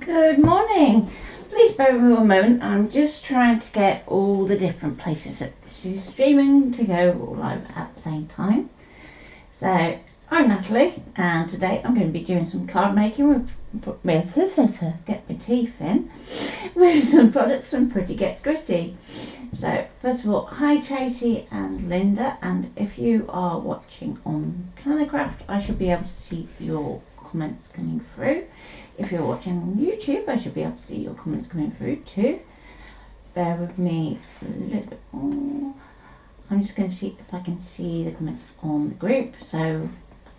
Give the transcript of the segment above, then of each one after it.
Good morning. Please bear with me one moment. I'm just trying to get all the different places that this is streaming to go all live at the same time. So I'm Natalie, and today I'm going to be doing some card making with get my teeth in with some products from Pretty Gets Gritty. So first of all, hi Tracy and Linda, and if you are watching on Plannercraft, I should be able to see your comments coming through. If you're watching on YouTube, I should be able to see your comments coming through too. Bear with me a little bit more. I'm just going to see if I can see the comments on the group. So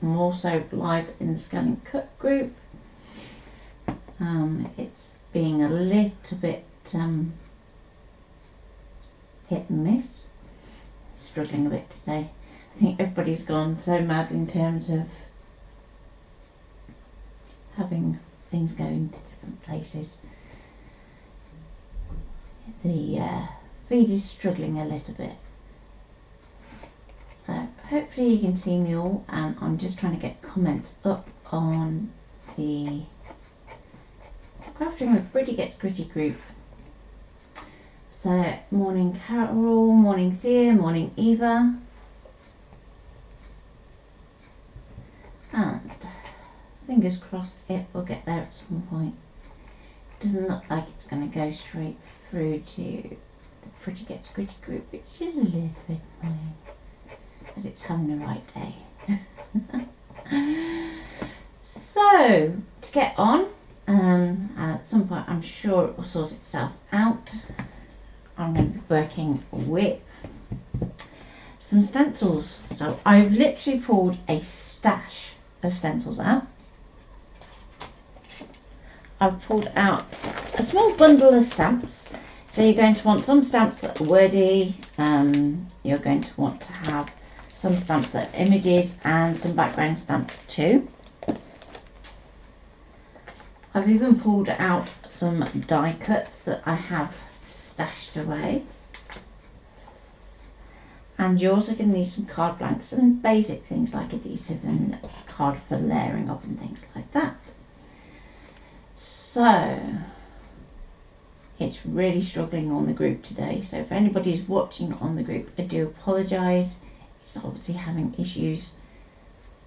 I'm also live in the Scan and Cut group. It's being a little bit hit and miss. Struggling a bit today. I think everybody's gone so mad in terms of having things going to different places. The feed is struggling a little bit. So hopefully you can see me all, and I'm just trying to get comments up on the Crafting with Pretty Gets Gritty group. So morning Carol, morning Thea, morning Eva. And fingers crossed it will get there at some point. It doesn't look like it's going to go straight through to the Pretty Gets Gritty group, which is a little bit annoying. But it's having the right day. So, to get on, and at some point I'm sure it will sort itself out, I'm going to be working with some stencils. So I've literally pulled a stash of stencils out. I've pulled out a small bundle of stamps. So you're going to want some stamps that are wordy, you're going to want to have some stamps that are images, and some background stamps too. I've even pulled out some die cuts that I have stashed away. And you're also going to need some card blanks and basic things like adhesive and card for layering up and things like that. So it's really struggling on the group today. So if anybody's watching on the group, I do apologise. It's obviously having issues,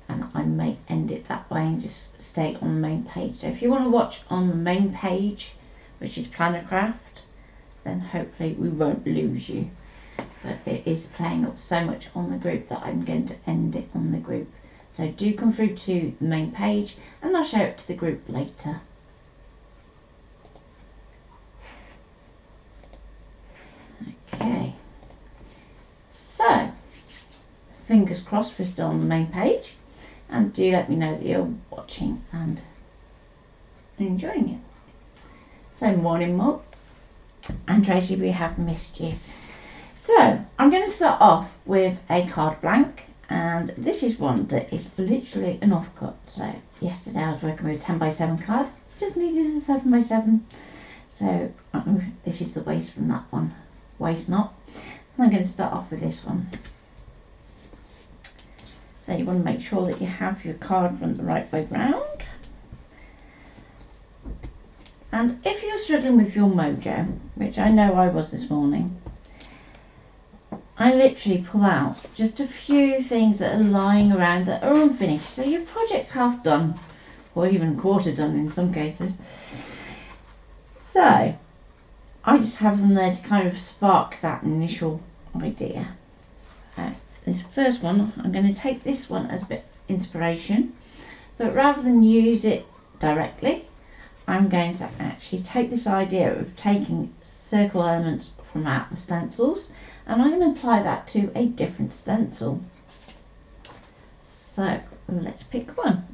and I may end it that way and just stay on the main page. So if you want to watch on the main page, which is Plannercraft, then hopefully we won't lose you. But it is playing up so much on the group that I'm going to end it on the group. So do come through to the main page, and I'll share it to the group later. Okay, so fingers crossed we're still on the main page, and do let me know that you're watching and enjoying it. So morning Mob and Tracy, we have missed you. So I'm going to start off with a card blank, and this is one that is literally an offcut. So yesterday I was working with 10x7 cards, just needed a 7x7. So this is the waste from that one. Waste not. And I'm going to start off with this one. So you want to make sure that you have your card front the right way round. And if you're struggling with your mojo, which I know I was this morning, I literally pull out just a few things that are lying around that are unfinished. So your project's half done, or even quarter done in some cases. So I just have them there to kind of spark that initial idea. So this first one, I'm going to take this one as a bit of inspiration, but rather than use it directly, I'm going to actually take this idea of taking circle elements from out the stencils, and I'm going to apply that to a different stencil. So let's pick one.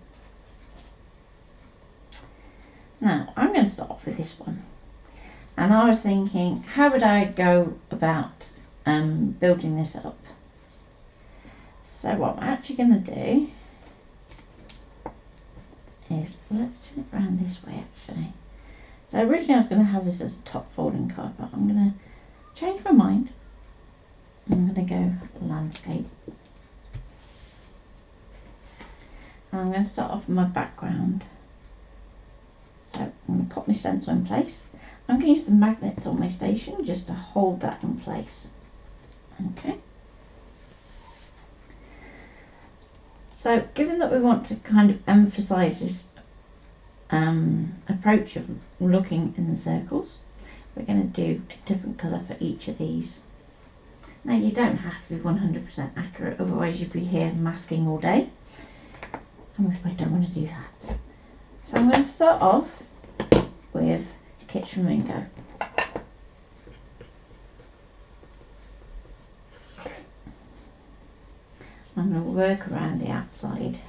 Now I'm going to start off with this one. And I was thinking, how would I go about building this up? So what I'm actually going to do is, let's turn it around this way actually. So originally I was going to have this as a top folding card, but I'm going to change my mind. I'm going to go landscape. And I'm going to start off with my background. So So I'm going to pop my stencil in place. I'm going to use the magnets on my station just to hold that in place. Okay. So given that we want to kind of emphasize this approach of looking in the circles, we're going to do a different colour for each of these. Now you don't have to be 100% accurate, otherwise you'd be here masking all day, and we don't want to do that. So I'm going to start off with Kitchen Flamingo. I'm going to work around the outside.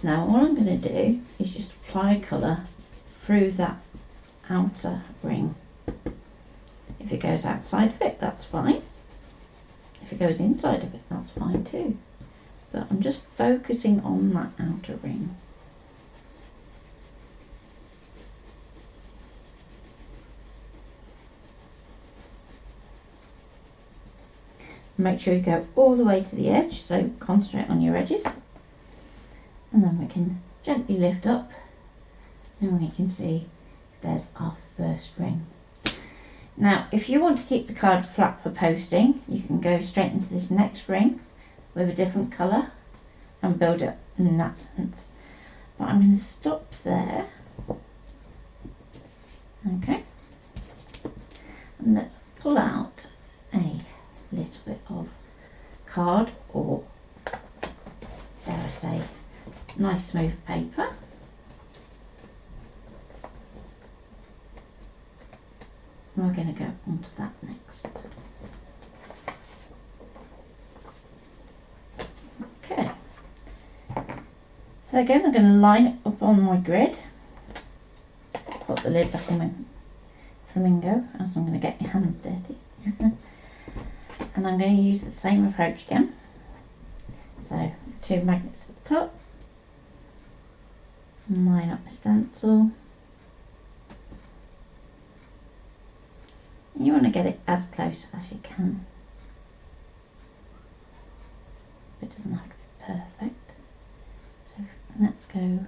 Now all I'm going to do is just apply colour through that outer ring. If it goes outside of it, that's fine. If it goes inside of it, that's fine too. But I'm just focusing on that outer ring. Make sure you go all the way to the edge, so concentrate on your edges. And then we can gently lift up and we can see there's our first ring. Now if you want to keep the card flat for posting, you can go straight into this next ring with a different colour and build it in that sense. But I'm going to stop there. Okay. And let's pull out a little bit of card, or dare I say nice smooth paper. And we're going to go onto that next. Okay. So again I'm going to line it up on my grid. Put the lid back on my flamingo as I'm going to get my hands dirty. And I'm going to use the same approach again. So 2 magnets at the top. Line up my stencil. You want to get it as close as you can. It doesn't have to be perfect. So let's go .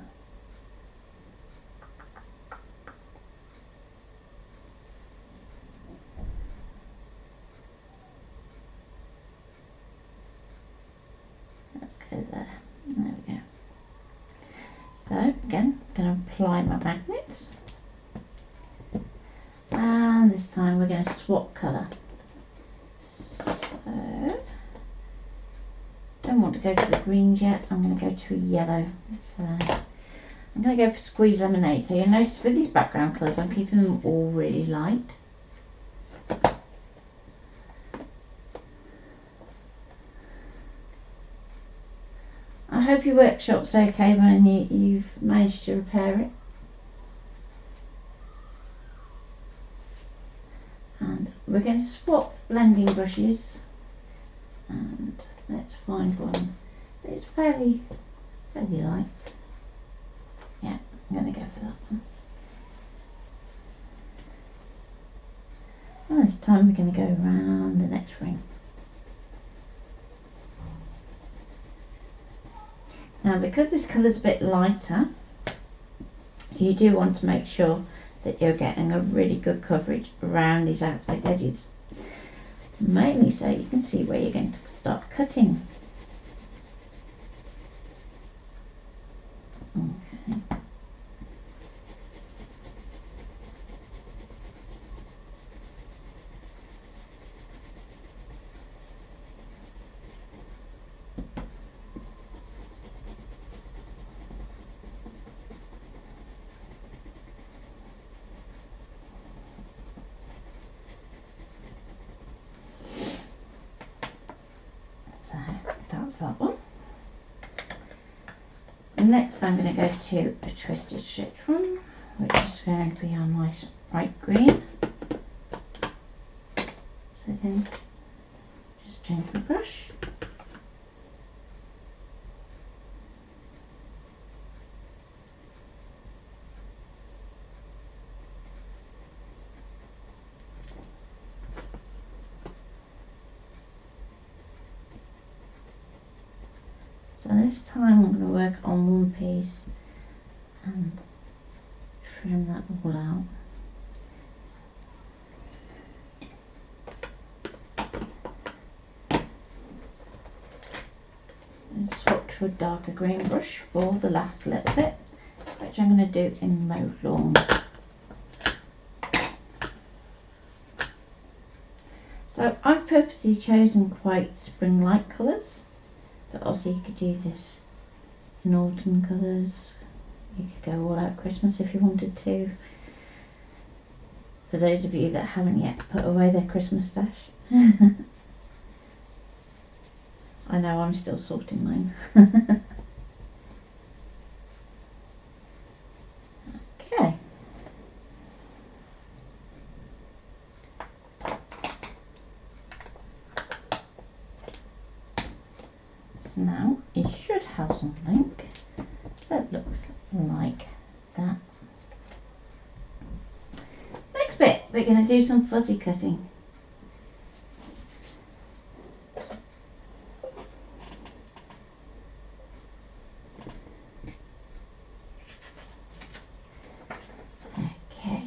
Let's go there. There we go. So again, I'm going to apply my magnets. And this time we're going to swap colour. So, don't want to go to the greens yet, I'm going to go to a yellow. So, I'm going to go for Squeeze Lemonade. So you'll notice with these background colours I'm keeping them all really light. I hope your workshop's okay when you've managed to repair it. And we're going to swap blending brushes, and let's find one that is fairly light. Yeah, I'm going to go for that one. And this time we're going to go around the next ring. Now because this colour is a bit lighter, you do want to make sure that you're getting a really good coverage around these outside edges, mainly so you can see where you're going to start cutting. Okay. That one. And next I'm going to go to the Twisted Stitch one, which is going to be our nice bright green. So again, just change my brush. So this time I'm going to work on one piece and trim that all out. And swap to a darker green brush for the last little bit, which I'm going to do in mauve lawn. So I've purposely chosen quite spring-like colours, but also you could do this in autumn colours. You could go all out Christmas if you wanted to. For those of you that haven't yet put away their Christmas stash. I know I'm still sorting mine. Okay. So now you should have something that looks like that. Next bit, we're going to do some fuzzy cutting. Okay.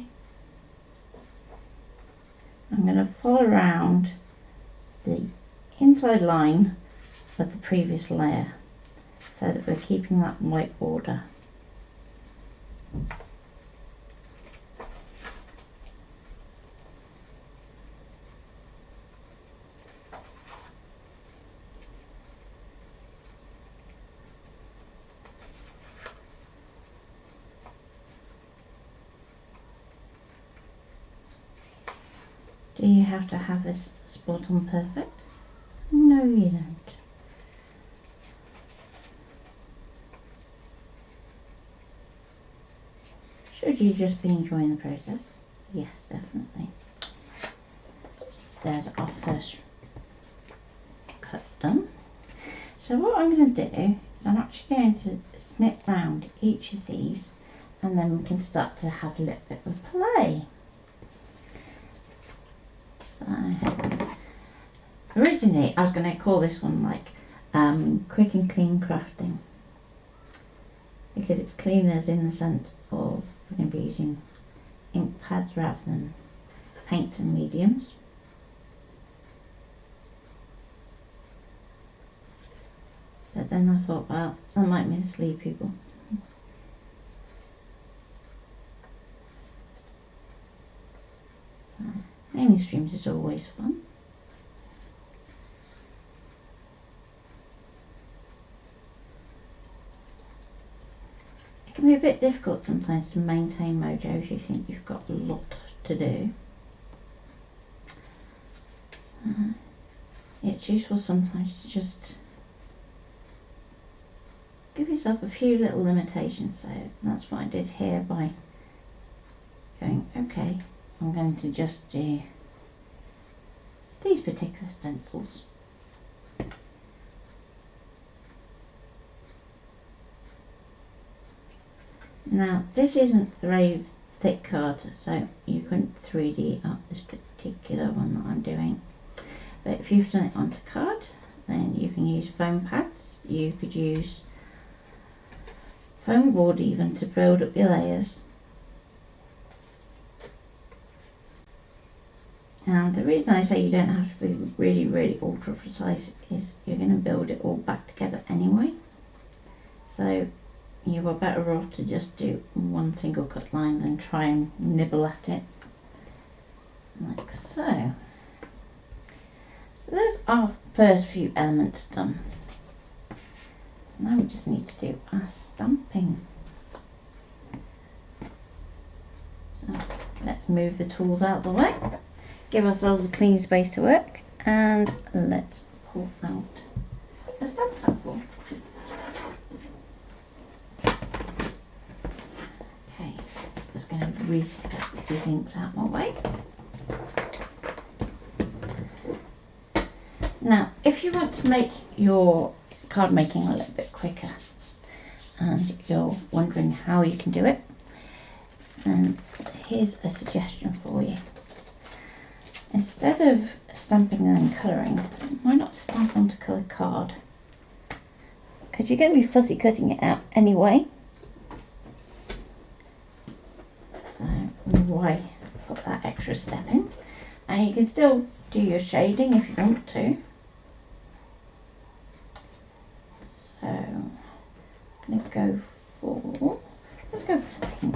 I'm going to follow around the inside line of the previous layer so that we're keeping that white border. Do you have to have this spot on perfect? No, you don't. Should you just be enjoying the process? Yes, definitely. There's our first cut done. So what I'm going to do is I'm actually going to snip round each of these, and then we can start to have a little bit of play. So originally I was going to call this one like quick and clean crafting, because it's clean as in the sense of we're going to be using ink pads rather than paints and mediums. But then I thought, well, that might mislead people. So, naming streams is always fun. It can be a bit difficult sometimes to maintain mojo if you think you've got a lot to do. So, it's useful sometimes to just give yourself a few little limitations. So that's what I did here by going, okay, I'm going to just do these particular stencils. Now this isn't very thick card, so you couldn't 3D up this particular one that I'm doing. But if you've done it onto card, then you can use foam pads. You could use foam board even to build up your layers. And the reason I say you don't have to be really ultra precise is you're going to build it all back together anyway. So you are better off to just do one single cut line than try and nibble at it like so. So there's our first few elements done. So now we just need to do our stamping. So let's move the tools out of the way, give ourselves a clean space to work, and let's pull out the stamp platform. Okay, just going to restep these inks out my way. Now, if you want to make your card making a little bit quicker and you're wondering how you can do it, then here's a suggestion for you. Instead of stamping and then colouring, why not stamp onto coloured card? Because because you're going to be fussy cutting it out anyway. So why put that extra step in? And you can still do your shading if you want to. So I'm going to go for, let's go for the pink.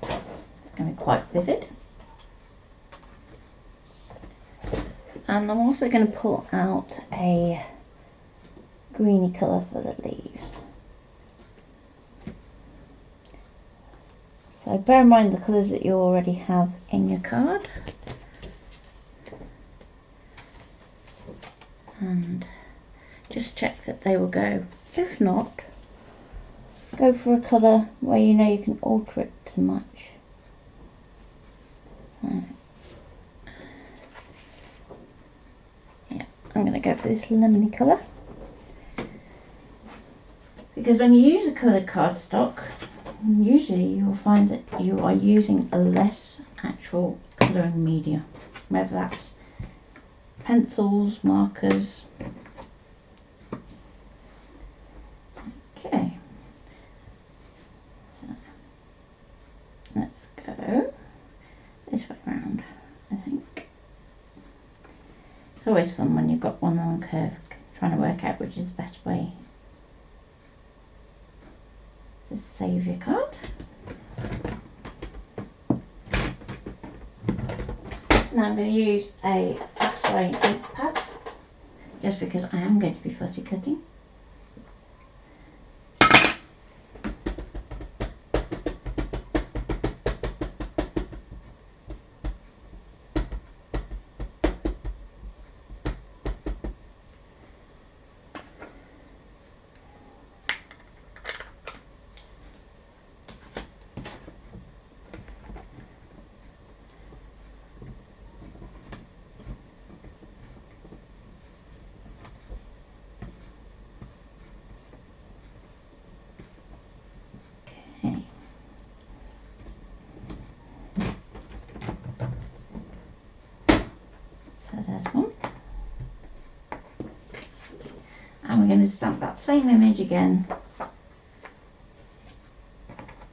It's going to be quite vivid. And I'm also going to pull out a greeny colour for the leaves. So bear in mind the colours that you already have in your card. And just check that they will go. If not, go for a colour where you know you can alter it to match. So, yeah, I'm going to go for this lemony colour. Because when you use a coloured cardstock, usually you will find that you are using a less actual colouring media, whether that's pencils, markers. Okay, so let's go this way around. I think it's always fun when you've got one long curve trying to work out which is the best way to save your card. Now I'm going to use a fast drying ink pad just because I am going to be fussy cutting. So there's one. And we're going to stamp that same image again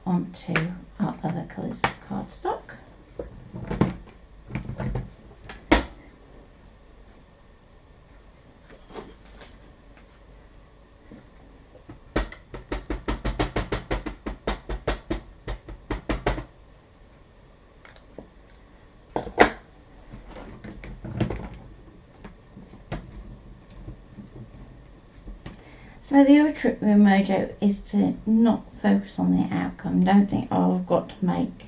onto our other coloured cardstock. So the other trick with Mojo is to not focus on the outcome. Don't think, oh, I've got to make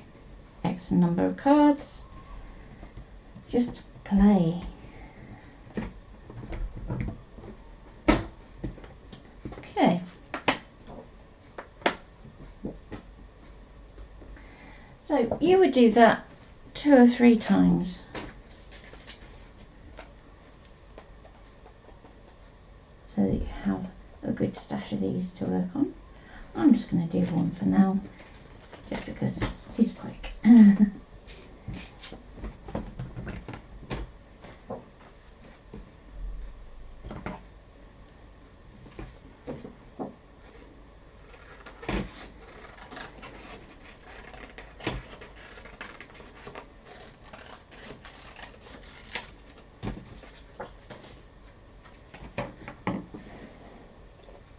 X number of cards. Just play. Okay. So you would do that 2 or 3 times. So that you have a good stash of these to work on. I'm just going to do one for now, just because it's quick.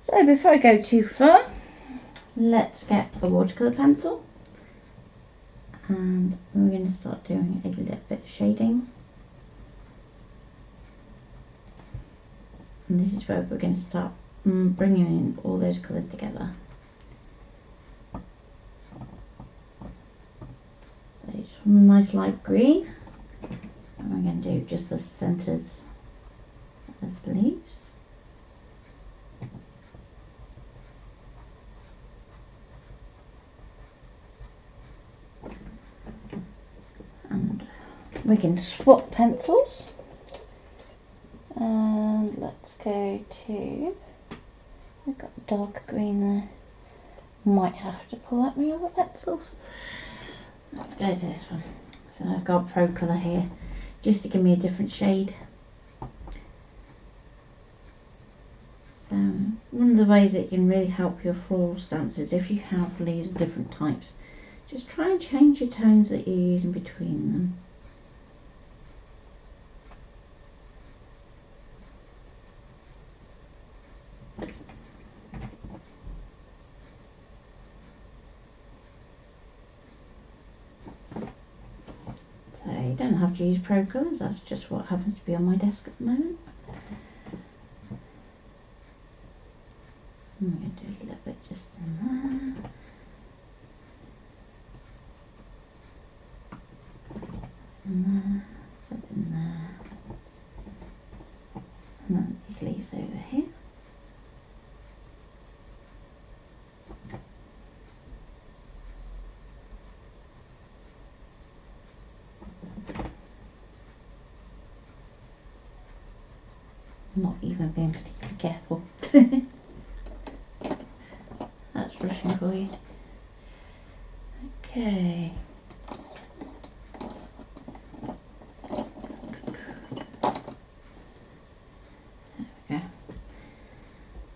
So before I go too far, let's get a watercolour pencil and we're going to start doing a little bit of shading. And this is where we're going to start bringing in all those colours together. So just a nice light green, and we're going to do just the centres of the leaves. And we can swap pencils, and let's go to, we've got dark green there, might have to pull out my other pencils. Let's go to this one. So I've got Pro Colour here just to give me a different shade. So So one of the ways that can really help your floral stamps is if you have leaves of different types, just try and change your tones that you're using between them. So you don't have to use pro colours, that's just what happens to be on my desk at the moment. I'm going to do a little bit just in there. In there, put it in there. And then these leaves over here. I'm not even being particularly careful. That's brushing for you. Okay. There we go.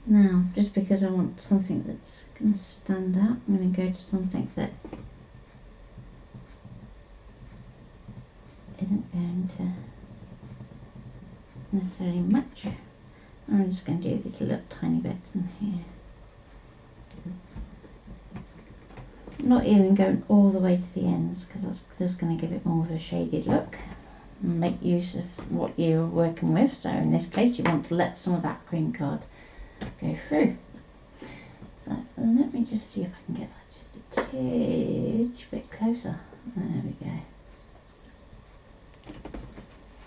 Now, just because I want something that's going to stand out, I'm going to go to something that isn't going to necessarily match. I'm just going to do these little tiny bits in here. I'm not even going all the way to the ends because that's just going to give it more of a shaded look and make use of what you're working with. So in this case you want to let some of that cream card go through. So let me just see if I can get that just a tidge bit closer. There we go.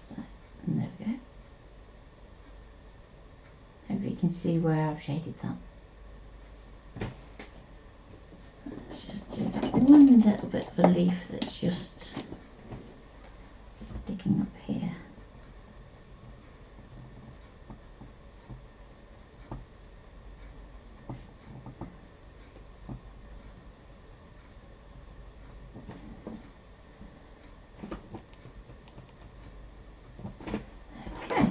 So, and there we go. Hope you can see where I've shaded that. Let's just do one little bit of a leaf that's just sticking up here. Okay.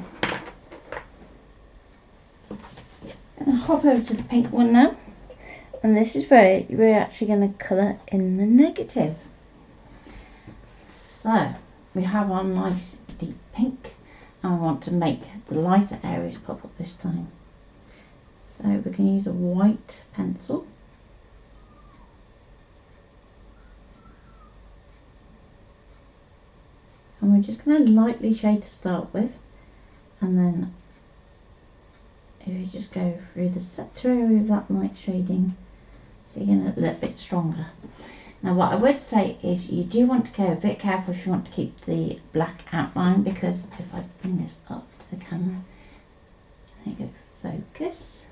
And hop over to the pink one now. And this is where we're actually going to colour in the negative. So we have our nice deep pink and we want to make the lighter areas pop up this time. So we can use a white pencil. And we're just going to lightly shade to start with, and then if you just go through the centre area of that light shading, so you're going to a little bit stronger. Now what I would say is you do want to go a bit careful if you want to keep the black outline, because if I bring this up to the camera, there you go, focus,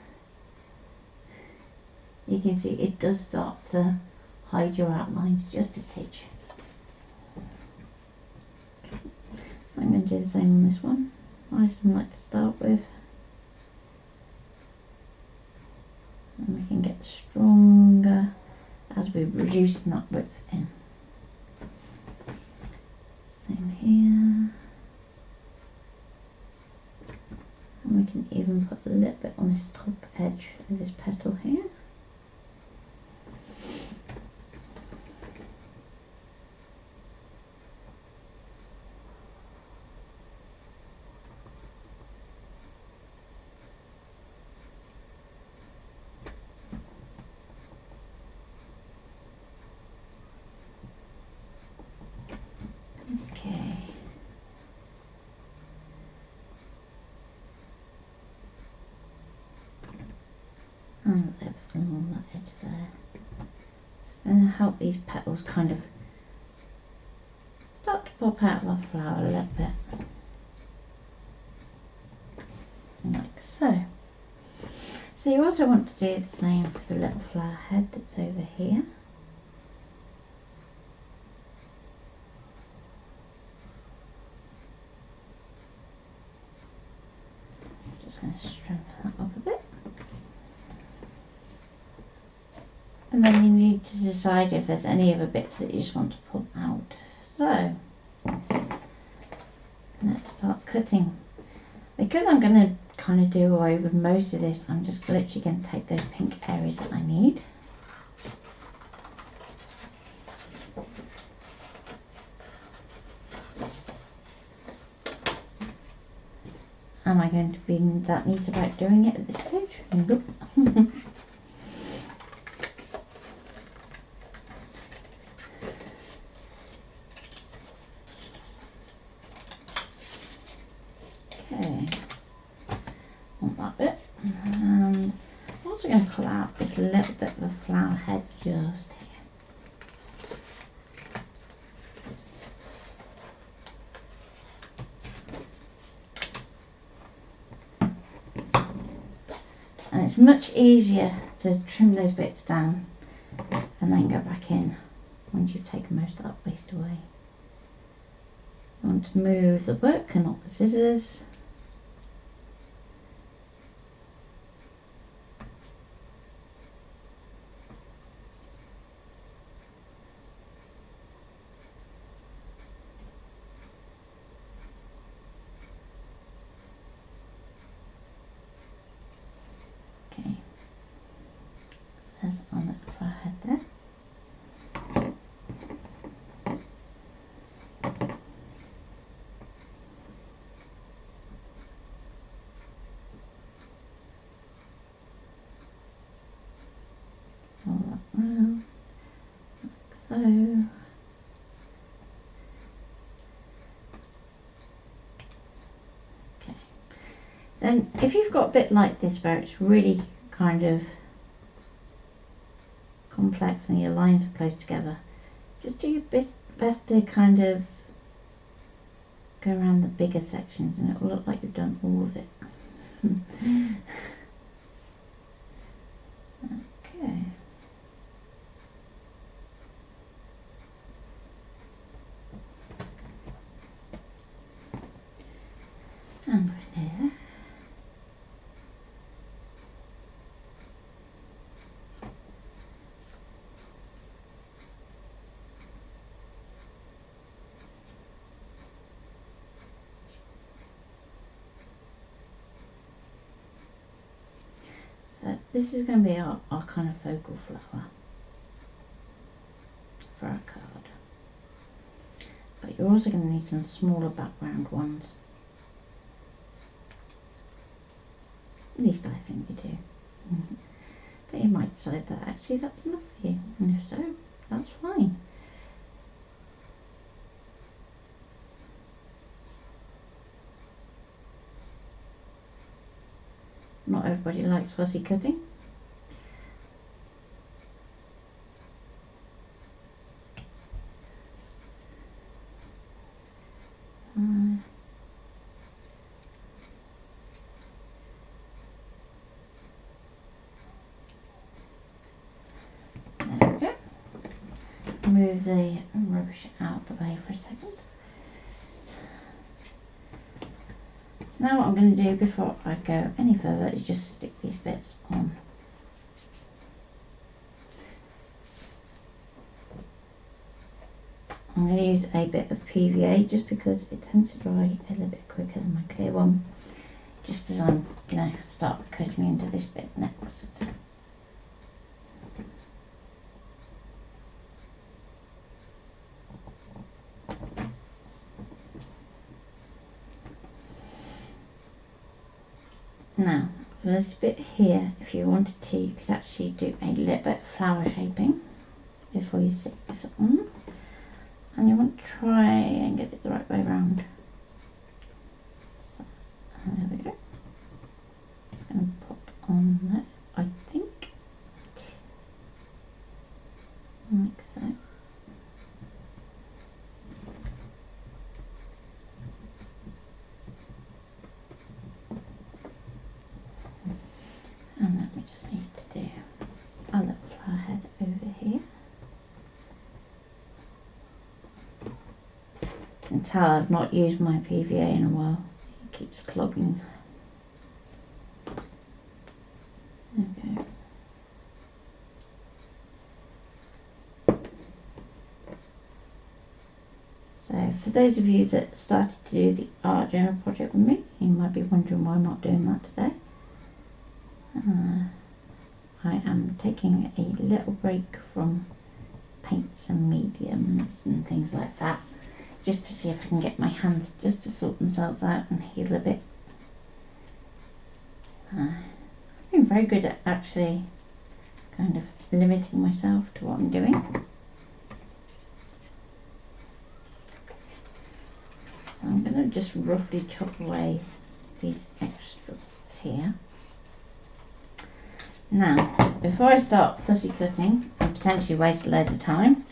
you can see it does start to hide your outlines just a tidge. So I'm going to do the same on this one. Nice and light to start with. And we can get stronger as we reduce that width in. Same here. And we can even put a little bit on this top edge of this petal here. Okay. And along that edge there. It's going to help these petals kind of start to pop out of our flower a little bit. Like so. So you also want to do the same with the little flower head that's over here. Just going to strengthen that up a bit. And then you need to decide if there's any other bits that you just want to pull out. So let's start cutting. Because I'm going to kind of do away with most of this, I'm just literally going to take those pink areas that I need. Am I going to be that neat about doing it at this stage? Nope. Okay, want that bit. And I'm also going to pull out this little bit of a flower head just here. And it's much easier to trim those bits down and then go back in once you've taken most of that waste away. You want to move the book and not the scissors. Okay, so there's on the forehead there. All that round, like so. Okay. Then if you've got a bit like this where it's really kind of complex and your lines are close together, just do your best to kind of go around the bigger sections and it will look like you've done all of it. Okay. And right here. So this is going to be our kind of focal flower for our card. But you're also going to need some smaller background ones. At least I think you do. But you might decide that actually that's enough for you, and if so, that's fine. Not everybody likes fussy cutting. There we go. Move the rubbish out of the way for a second. So now what I'm going to do before I go any further is just stick these bits on. I'm going to use a bit of PVA just because it tends to dry a little bit quicker than my clear one, just as I'm going to start cutting into this bit next. Now, for this bit here, if you wanted to, you could actually do a little bit of flower shaping before you stick this on. And you want to try and get it the right way around. So, there we go. It's going to pop on there, I think. Like so. And then we just need to do a little flower head over here. You can tell I've not used my PVA in a while. It keeps clogging. There we go. So for those of you that started to do the art journal project with me, You might be wondering why I'm not doing that today. I am taking a little break from paints and mediums and things like that, just to see if I can get my hands just to sort themselves out and heal a bit. I've been very good at actually kind of limiting myself to what I'm doing. So I'm going to just roughly chop away these extras here. Now, before I start fussy cutting and potentially waste a load of time,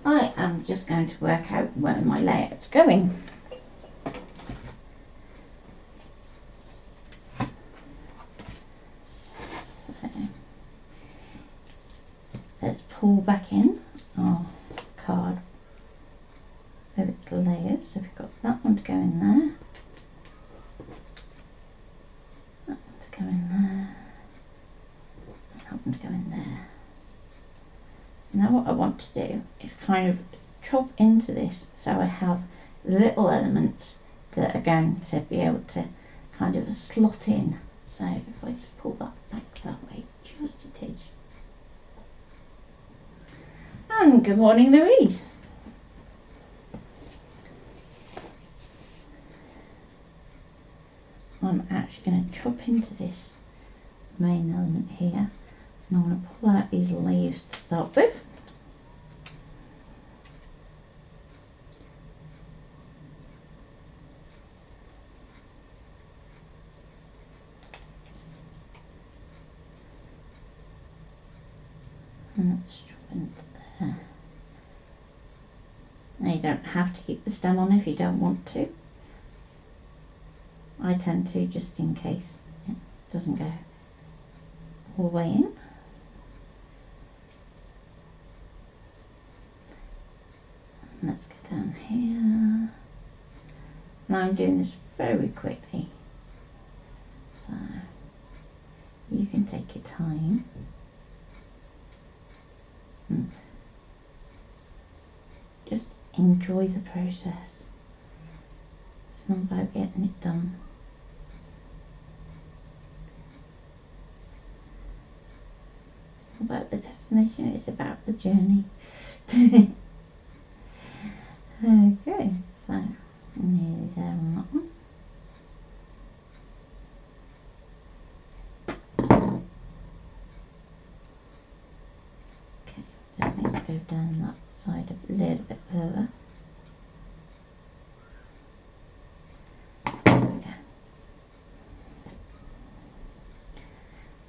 I am just going to work out where my layout's going. So, let's pull back in our card with its layers. So we've got that one to go in there, that one to go in there, that one to go in there. So now what I want to do is kind of chop into this so I have little elements that are going to be able to kind of slot in. So if I just pull that back that way just a tidge. And good morning, Louise. I'm actually going to chop into this main element here, and I'm going to pull out these leaves to start with. And let's chop into there. Now you don't have to keep the stem on if you don't want to. I tend to, just in case it doesn't go all the way in. Let's go down here. Now I'm doing this very quickly, so you can take your time and just enjoy the process. It's not about getting it done. It's not about the destination, it's about the journey. Okay, so nearly there on that one. Okay, just need to go down that side a little bit further. There we go.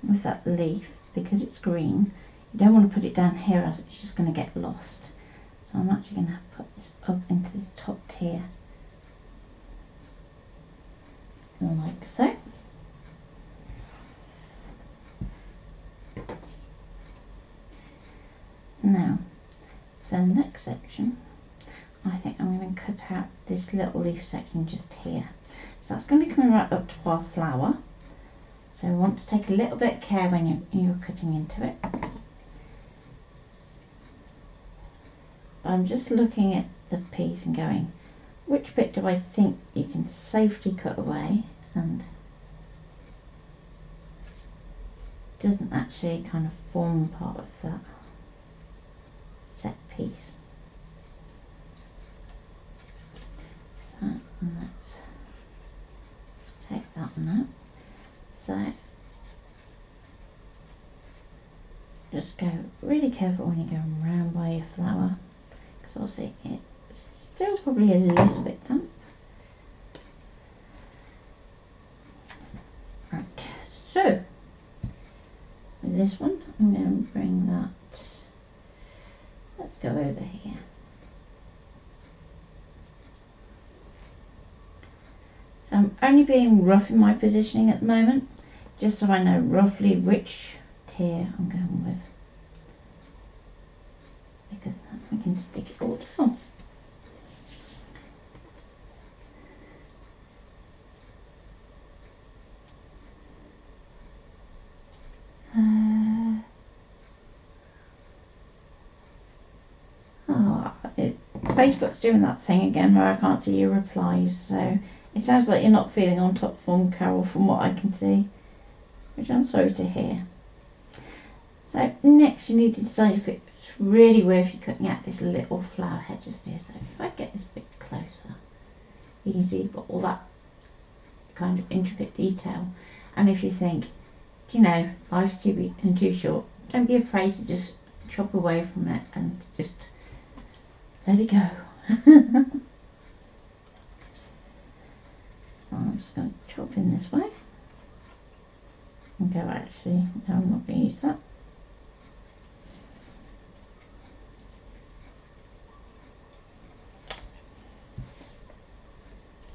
With that leaf, because it's green, you don't want to put it down here as it's just going to get lost. So I'm actually going to have to put this up into this top tier, like so. Now, for the next section, I think I'm going to cut out this little leaf section just here. So that's going to be coming right up to our flower. So we want to take a little bit of care when you're cutting into it. I'm just looking at the piece and going, which bit do I think you can safely cut away and doesn't actually kind of form part of that set piece. So, and let's take that one out. So just go really careful when you're going round by your flower, because obviously it's still probably a little bit damp. Right, so with this one I'm going to bring that, let's go over here. So I'm only being rough in my positioning at the moment, just so I know roughly which tier I'm going with, because I can stick it all down. Facebook's doing that thing again where I can't see your replies, so It sounds like you're not feeling on top form, Carol, from what I can see, which I'm sorry to hear. So next you need to decide if it's really worth you cutting out this little flower head just here. So if I get this bit closer, you can see you've got all that kind of intricate detail. And if you think, do you know, life's too big and too short, don't be afraid to just chop away from it and just let it go. I'm just going to chop in this way and go, actually, no, I'm not going to use that.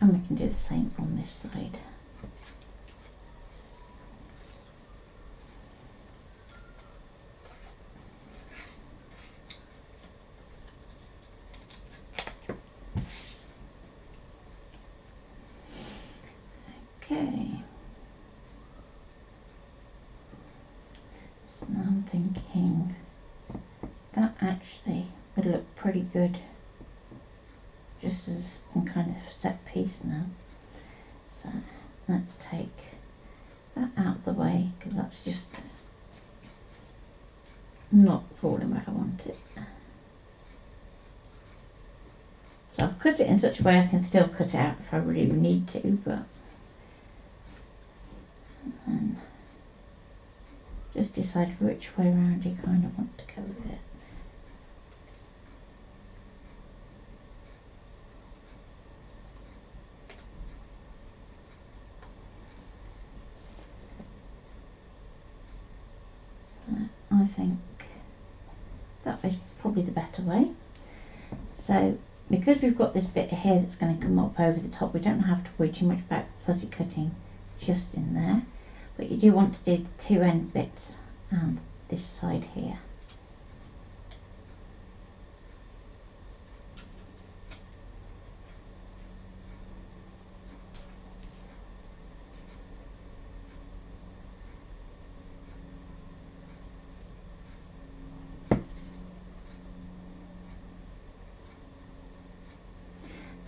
And we can do the same on this side. Okay. So now I'm thinking that actually would look pretty good just as a kind of set piece now. So let's take that out of the way because that's just not falling where I want it. So I've cut it in such a way I can still cut it out if I really need to, but and just decide which way around you kind of want to go with it. So I think that is probably the better way. So because we've got this bit here that's going to come up over the top, we don't have to worry too much about fuzzy cutting just in there, but you do want to do the two end bits and this side here.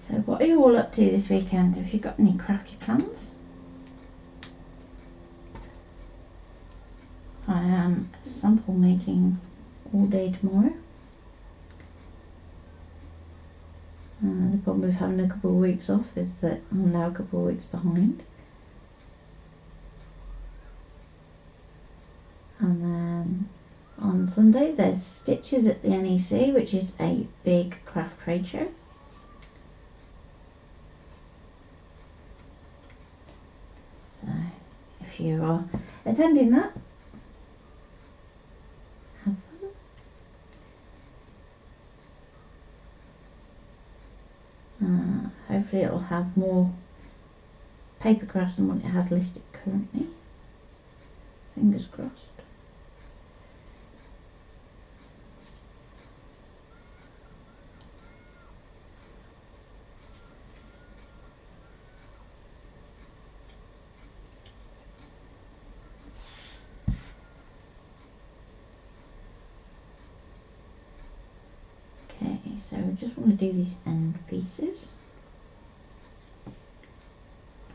So what are you all up to this weekend? Have you got any crafty plans? I am sample making all day tomorrow. The problem with having a couple of weeks off is that I'm now a couple of weeks behind. And then on Sunday there's Stitches at the NEC, which is a big craft trade show. So if you are attending that, have fun. Hopefully it'll have more paper crafts than what it has listed currently. Fingers crossed. Okay, so I just want to do these end pieces.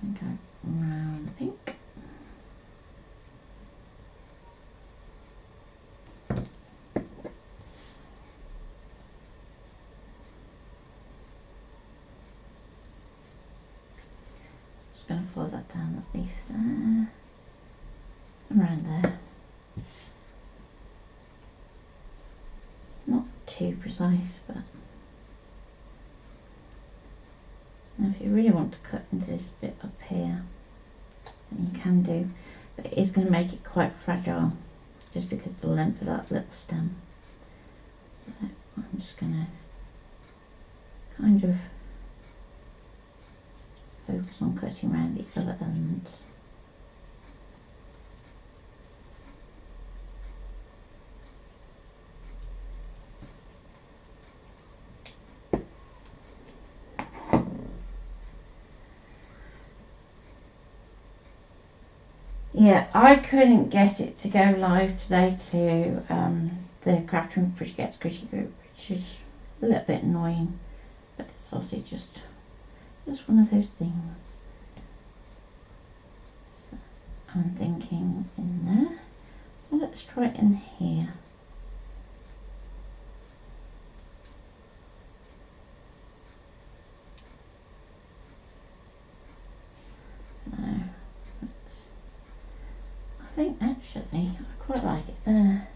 And go around the pink. Just going to follow that down that leaf there, around there. Not too precise, but now if you really want to cut into this bit up here, then you can do, but it is going to make it quite fragile just because of the length of that little stem. So I'm just going to kind of focus on cutting around the other elements. Yeah, I couldn't get it to go live today to the Craft Room Bridge Gets Gritty group, which is a little bit annoying, but it's obviously just Just one of those things. So I'm thinking in there. Well, let's try it in here. So I think actually I quite like it there.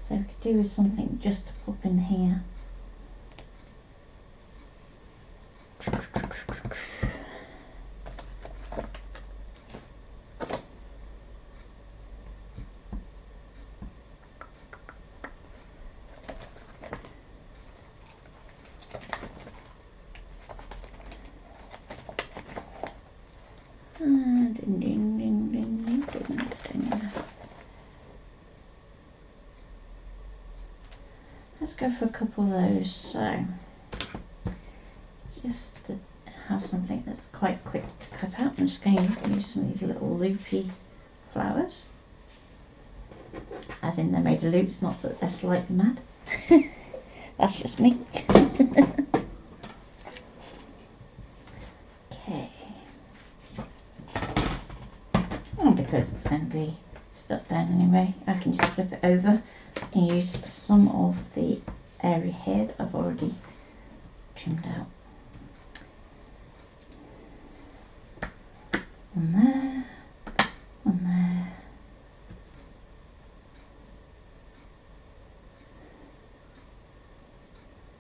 So we could do with something just to pop in here. Ding, ding, ding, ding, ding, ding. Let's go for a couple of those. So just to have something that's quite quick to cut out, I'm just going to use some of these little loopy flowers. As in they're made of loops, not that they're slightly mad. That's just me. Okay. And because it's going to be stuck down anyway, I can just flip it over and use some of the area here that I've already trimmed out. One there, one there.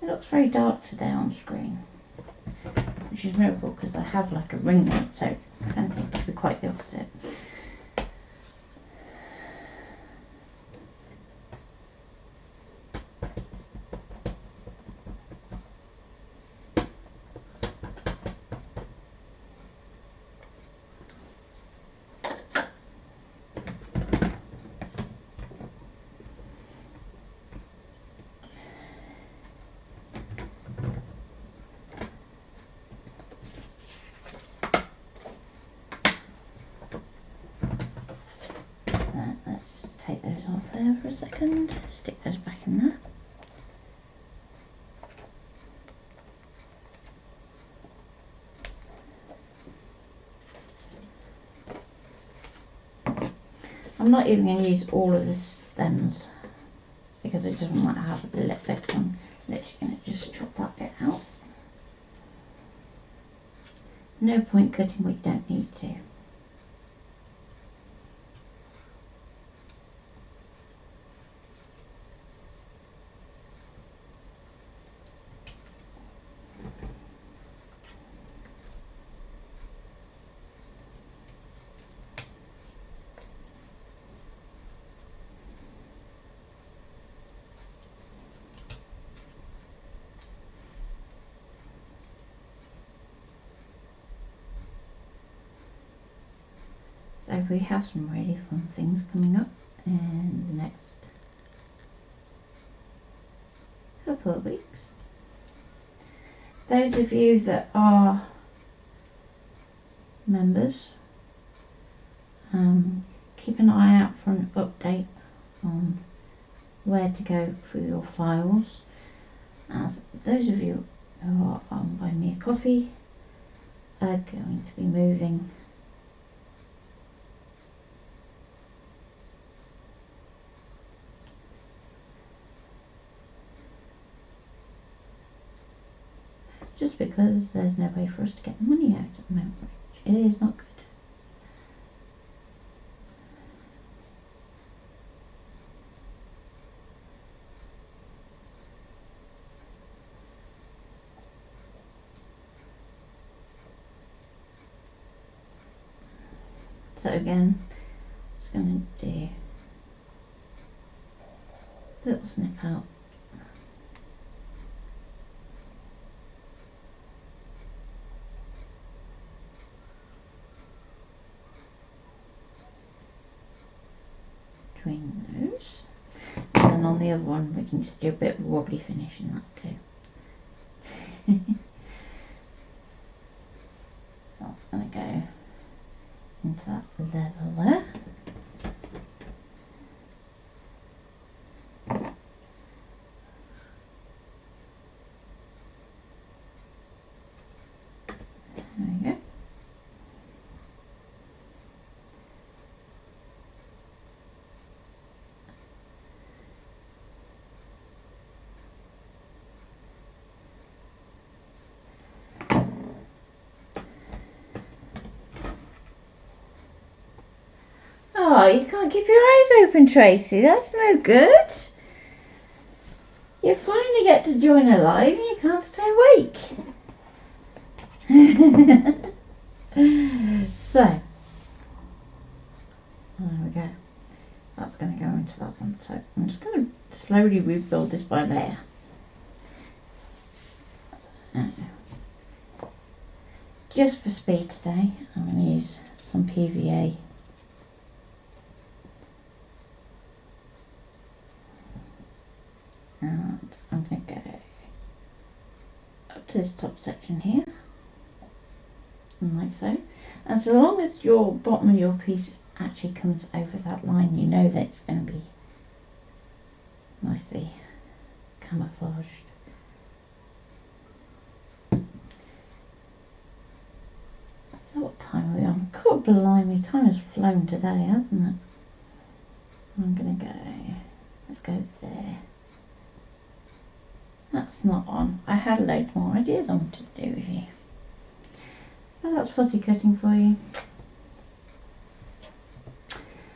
It looks very dark today on screen, which is miracle because I have like a ring light, so I don't think it would be quite the opposite. Let's just take those off there for a second, stick those back in there. I'm not even going to use all of the stems because it doesn't want to have the lip bits. I'm literally going to just chop that bit out. No point cutting what you don't need to. So we have some really fun things coming up in the next couple of weeks. Those of you that are members, keep an eye out for an update on where to go for your files. As those of you who are on Buy Me a Coffee are going to be moving just because there's no way for us to get the money out at the moment, which is not good. So again, I'm just going to do a little snip out. Between those, and then on the other one we can just do a bit of wobbly finish in that too. So that's going to go into that level there. Oh, you can't keep your eyes open, Tracy. That's no good. You finally get to join a live and you can't stay awake. So, there we go. That's going to go into that one. So I'm just going to slowly rebuild this by layer. Just for speed today, I'm going to use some PVA. And I'm going to go up to this top section here, and like so. And so long as your bottom of your piece actually comes over that line, you know that it's going to be nicely camouflaged. So what time are we on? God blimey, time has flown today, hasn't it? I'm going to go, let's go there. That's not on. I had a load more ideas I wanted to do with you. But that's fuzzy cutting for you.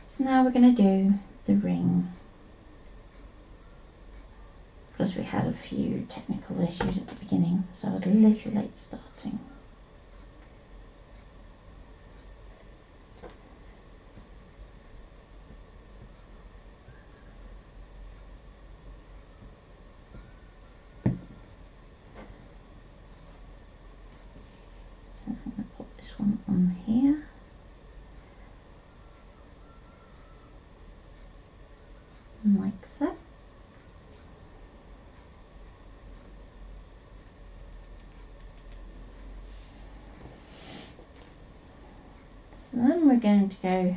So now we're going to do the ring. Plus we had a few technical issues at the beginning, so I was a little late starting. So I'm going to put this one on here. Like so. So then we're going to go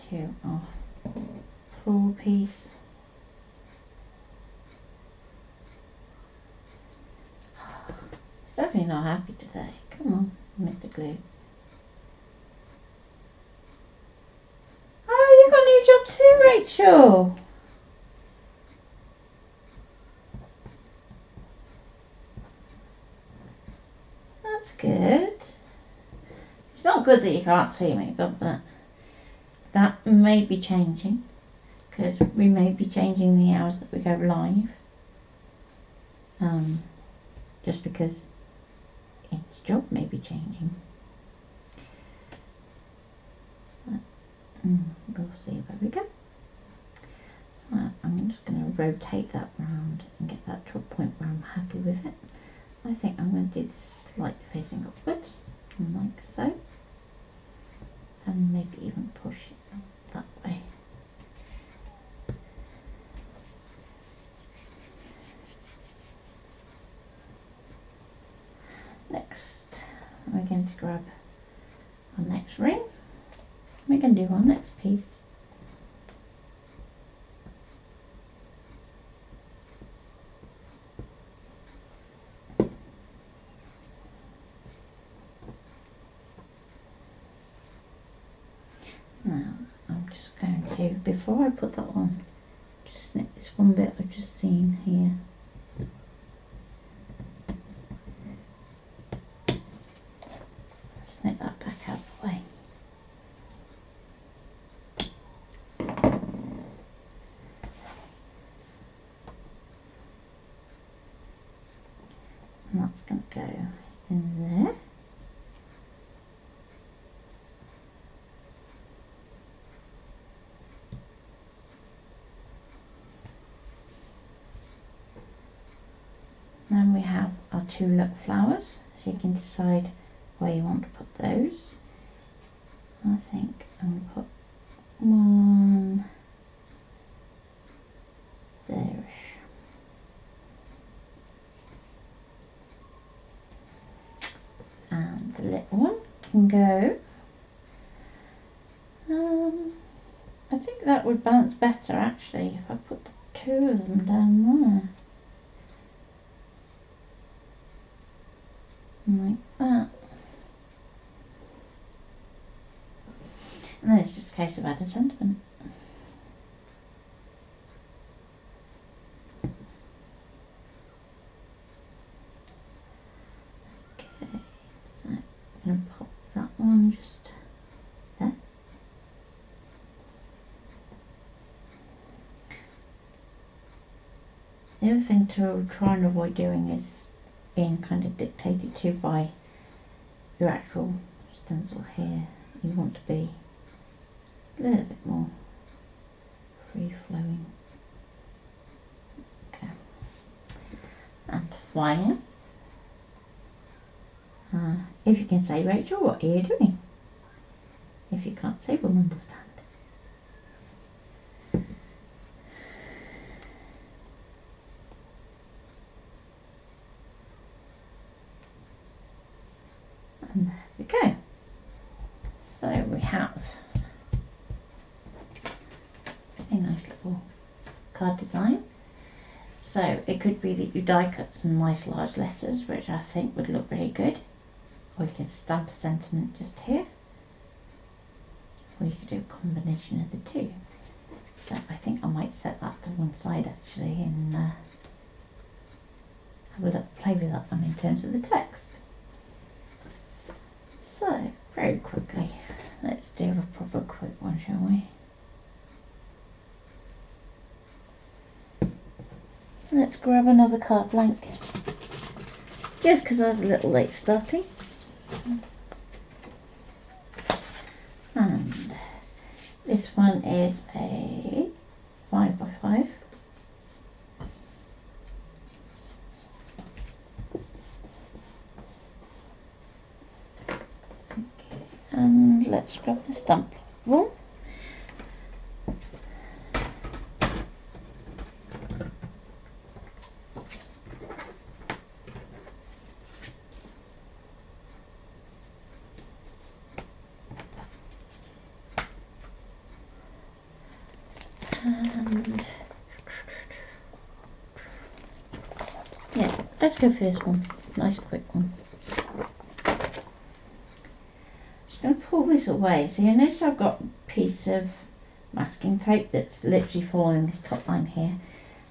to our floor piece. It's definitely not happy today. Come on, Mr. Glue. Oh, you got a new job too, Rachel. That's good. It's not good that you can't see me, but that may be changing, because we may be changing the hours that we go live. Just because its job may be changing. We'll see where we go. So I'm just going to rotate that round and get that to a point where I'm happy with it. I think I'm going to do this slightly facing upwards, like so, and maybe even push it that way. Next, we're going to grab our next ring. We're going to do our next piece. Now, I'm just going to, before I put that on, just snip this one bit I've just seen here. Snip that back out of the way. And that's going to go in there. Then we have our tulip flowers, so you can decide where you want to put those. I think I'm going to put one there-ish. And the little one can go. I think that would balance better actually if I put the two of them down there. Like that. And then it's just a case of adding sentiment. Okay, so I'm going to pop that one just there. The other thing to try and avoid doing is being kind of dictated to by your actual stencil here. You want to be a little bit more free flowing. Okay. And finally, if you can say, Rachel, what are you doing? If you can't say, we'll understand. And there we go. So we have a nice little card design. So it could be that you die cut some nice large letters, which I think would look really good. Or you can stamp a sentiment just here. Or you could do a combination of the two. So I think I might set that to one side actually and have a look, play with that one in terms of the text. So very quickly, let's do a proper quick one, shall we? Let's grab another card blank, just because I was a little late starting. And this one is a 5x5. Okay, and let's grab the stamp one. And yeah, let's go for this one. Nice quick one. Just going to pull this away. So you notice I've got a piece of masking tape that's literally following this top line here.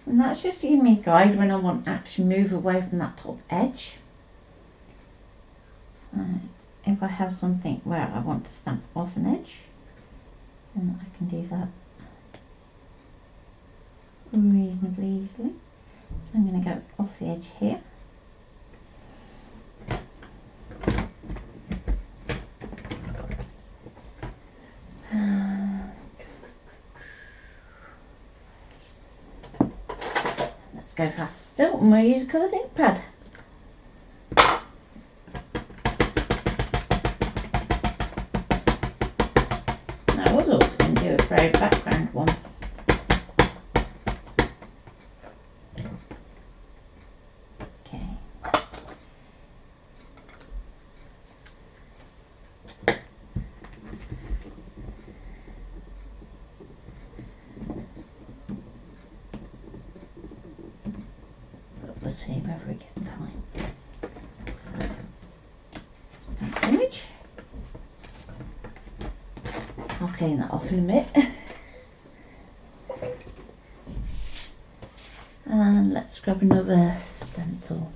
And that's just to give me a guide when I want to actually move away from that top edge. So if I have something where I want to stamp off an edge, then I can do that reasonably easily. So I'm going to go off the edge here. Let's go fast still, and we'll use a coloured ink pad. I was also going to do a very background one. We'll see whether we get time. So, stamp image. I'll clean that off in a minute. And let's grab another stencil.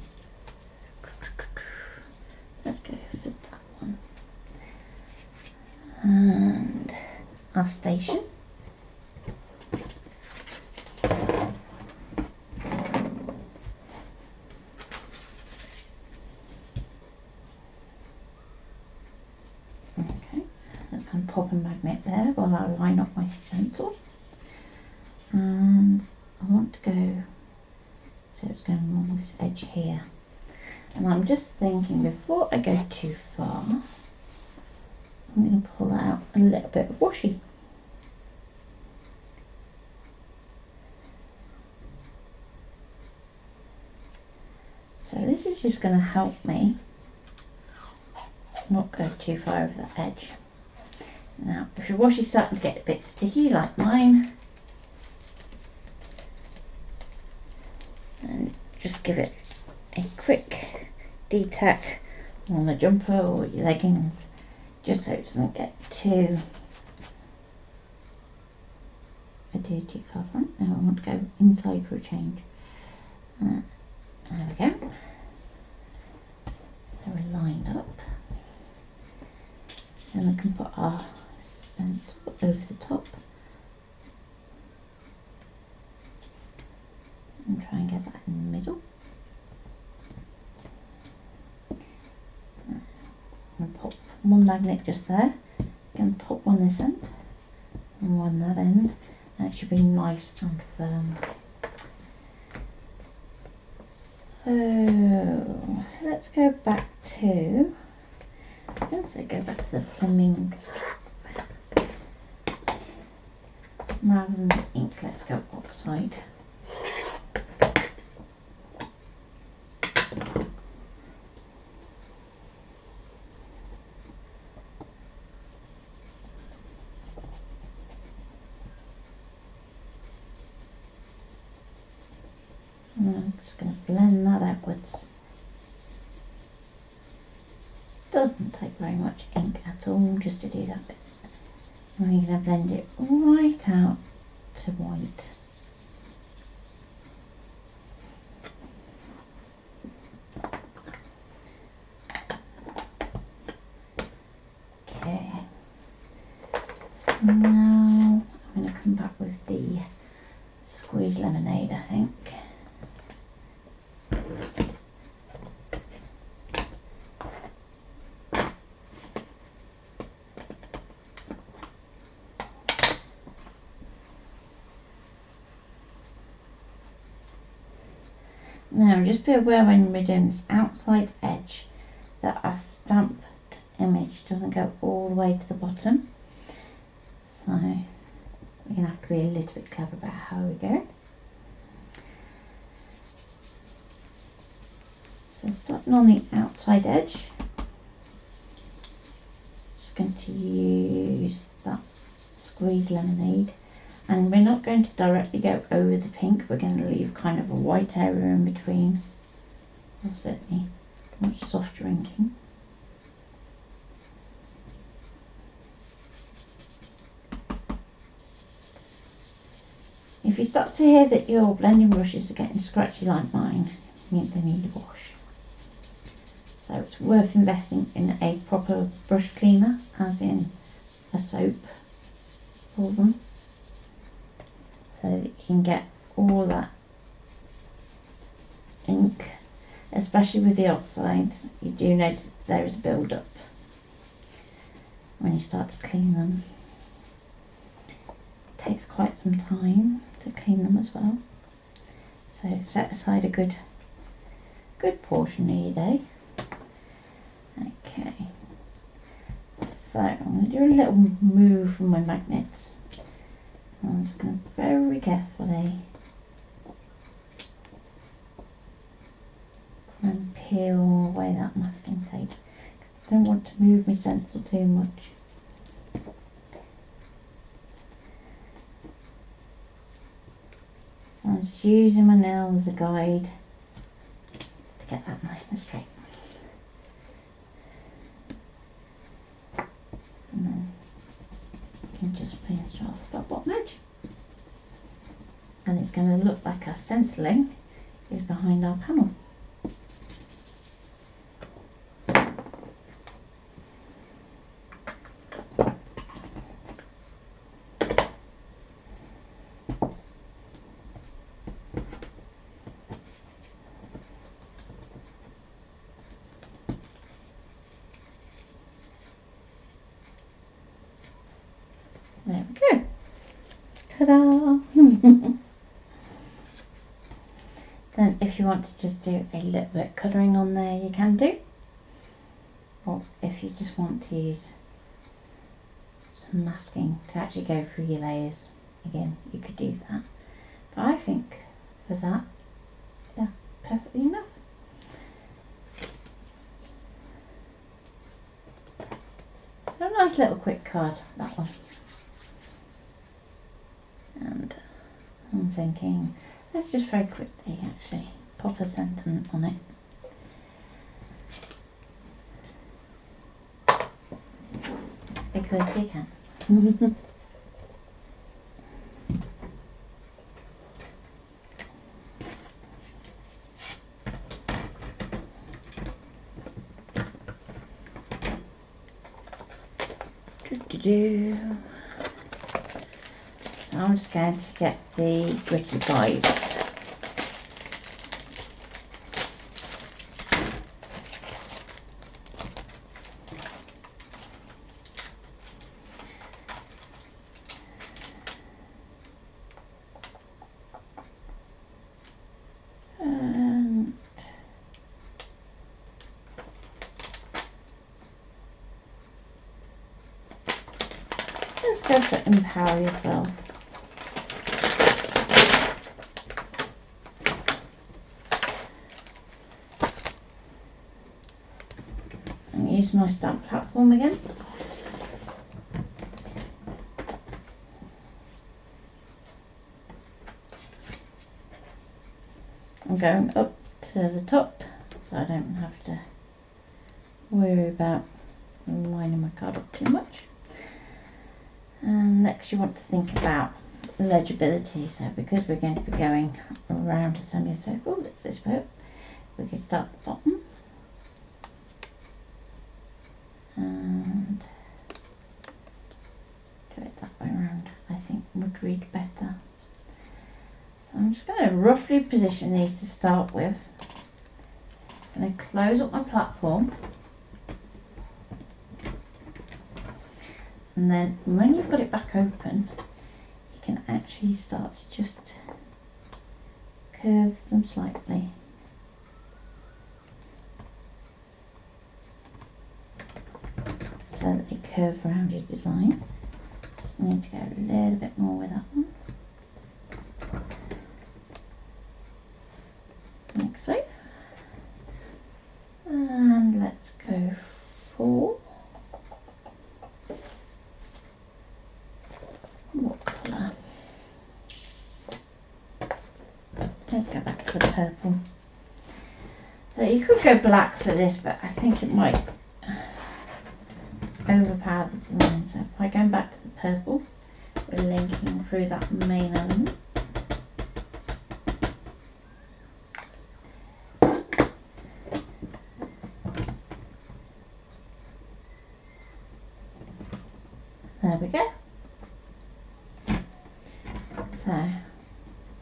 Let's go for that one. And our station. Pop a magnet there while I line up my stencil, and I want to go, so it's going along this edge here, and I'm just thinking before I go too far I'm going to pull out a little bit of washi. So this is just going to help me not go too far over the edge. Now, if your washi is starting to get a bit sticky like mine, then just give it a quick detack on the jumper or your leggings, just so it doesn't get too adhered to your card front. Now I want to go inside for a change. There we go. So we're lined up. And we can put our stencil over the top and try and get that one magnet just there. You can pop one this end and one that end, and it should be nice and firm. So let's go back to, go back to the flaming. Rather than the ink, let's go oxide. And I'm just going to blend that outwards. Doesn't take very much ink at all just to do that bit. And we're going to blend it right out to white. Okay. So now I'm going to come back with the squeezed lemonade, I think. Now just be aware when we're doing this outside edge that our stamped image doesn't go all the way to the bottom. So we're going to have to be a little bit clever about how we go. So starting on the outside edge, just going to use that squeezed lemonade. And we're not going to directly go over the pink, we're going to leave kind of a white area in between. Or certainly much softer inking. If you start to hear that your blending brushes are getting scratchy like mine, means they need a wash. So it's worth investing in a proper brush cleaner, as in a soap for them, so that you can get all that ink, especially with the oxides. You do notice that there is a build up when you start to clean them. It takes quite some time to clean them as well, so set aside a good portion of your day. Okay, so I'm going to do a little move from my magnets. I'm just going to very carefully try and peel away that masking tape. I don't want to move my stencil too much. So I'm just using my nail as a guide to get that nice and straight. And then you can just finish off that bottom edge. And it's going to look like our stenciling is behind our panel. There we go. Ta-da! Then if you want to just do a little bit of colouring on there, you can do. Or if you just want to use some masking to actually go through your layers, again, you could do that. But I think for that, that's perfectly enough. So a nice little quick card, that one. And I'm thinking, let's just very quickly actually pop a sentiment on it. Because you can. So I'm just going to get the gritty vibes. Go for empower yourself. And use my stamp platform again. I'm going up to the top so I don't have to worry about lining my card up too much. And next you want to think about legibility. So because we're going to be going around a semicircle, that's this bit, we can start at the bottom and do it that way around. I think would read better. So I'm just going to roughly position these to start with. I'm going to close up my platform. And then when you've got it back open, you can actually start to just curve them slightly. So that they curve around your design. Just need to go a little bit more with that one. Like so. And let's go for what colour? Let's go back to the purple. So you could go black for this, but I think it might overpower the design. So by going back to the purple, we're linking through that main element. There we go. So,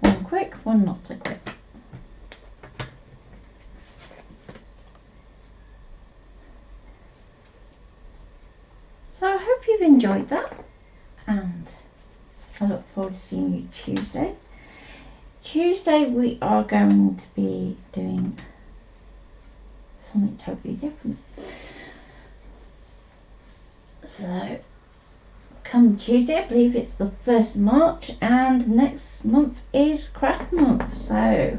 one quick, one not so quick. So I hope you've enjoyed that, and I look forward to seeing you Tuesday. Tuesday we are going to be doing something totally different. So come Tuesday, I believe it's the 1st of March, and next month is craft month, so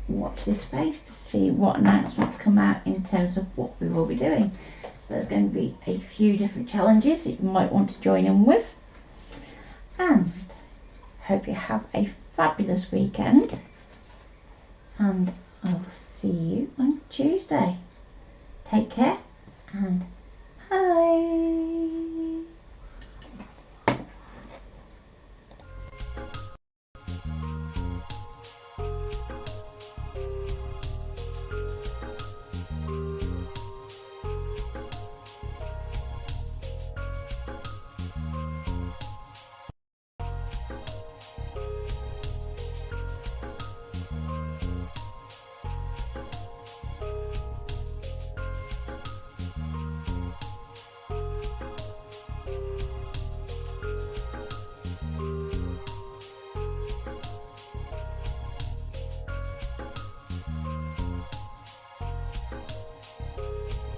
watch this space to see what announcements come out in terms of what we will be doing. So there's going to be a few different challenges that you might want to join in with, and hope you have a fabulous weekend, and I will see you on Tuesday. Take care and bye.